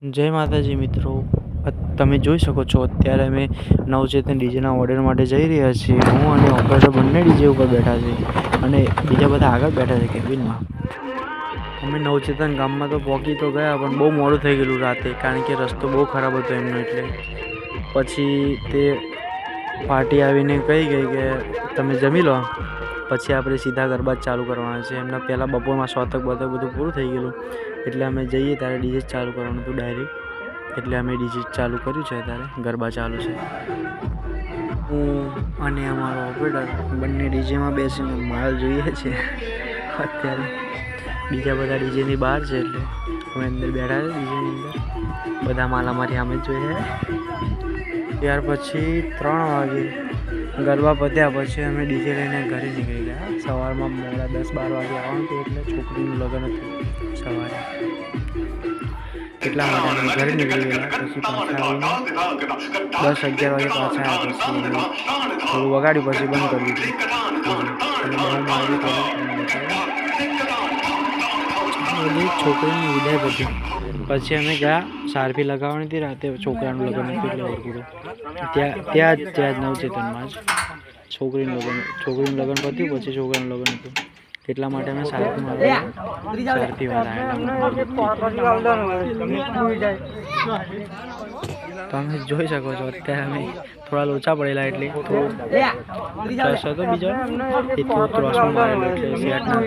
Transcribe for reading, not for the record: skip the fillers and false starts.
જય માતાજી મિત્રો, તમે જોઈ શકો છો અત્યારે અમે નવચેતન ડીજેના ઓર્ડર માટે જઈ રહ્યા છીએ. હું અને ઓપરેટર બંને ડીજે ઉપર બેઠા છે અને બીજા બધા આગળ બેઠા છે કેબિનમાં. અમે નવચેતન ગામમાં તો પહોંચી તો ગયા, પણ બહુ મોડું થઈ ગયેલું રાતે, કારણ કે રસ્તો બહુ ખરાબ હતો એમનો. એટલે પછી તે પાર્ટી આવીને કહી ગઈ કે તમે જમી લો, પછી આપણે સીધા ગરબા જ ચાલુ કરવાના છે. એમના પહેલાં બપોરમાં શોતક બોતક બધું પૂરું થઈ ગયેલું, એટલે અમે જઈએ ત્યારે ડીજે ચાલુ કરવાનું હતું ડાયરેક્ટ. એટલે અમે ડીજે ચાલુ કર્યું છે, અત્યારે ગરબા ચાલુ છે. હું અને અમારો ઓપરેટર બંને ડીજેમાં બેસીને માલ જોઈએ છે. અત્યારે બીજા બધા ડીજેની બહાર છે, એટલે અમે અંદર બેઠા છે ડીજેની અંદર. બધા માલ અમારી સામે જ જોઈએ. ત્યાર પછી 3 વાગે ગરબા પત્યા પછી અમે ડીજે લઈને ઘરે નીકળી ગયા. સવારમાં મોડા 10-12 વાગે આવવાનું હતું, એટલે છોકરીનું લગ્ન હતું સવારે, એટલા માટે અમે ઘરે નીકળી ગયેલા. પછી પાછા આવીને 10-11 વાગે પાછા આવ્યા. પછી થોડું વગાડ્યું, પછી બંધ કરી દીધું. અને બહુ મારી બધી છોકરીની વિદાય પછી અમે ગયા. સારફી લગાવવાની હતી રાતે, છોકરાનું લગ્ન હતું એટલે ઓરકુડું ત્યાં જ નવચેતનમાં જ છોકરીનું લગ્ન પત્યું. પછી છોકરાનું લગ્ન હતું, એટલા માટે અમે સારફીમાં તમે જોઈ શકો છો. અત્યારે અમે થોડા લોચા પડેલા, એટલે થોડું હતો બીજો એ થોડું ત્રોસમાં મારેલો, એટલે સેટ ના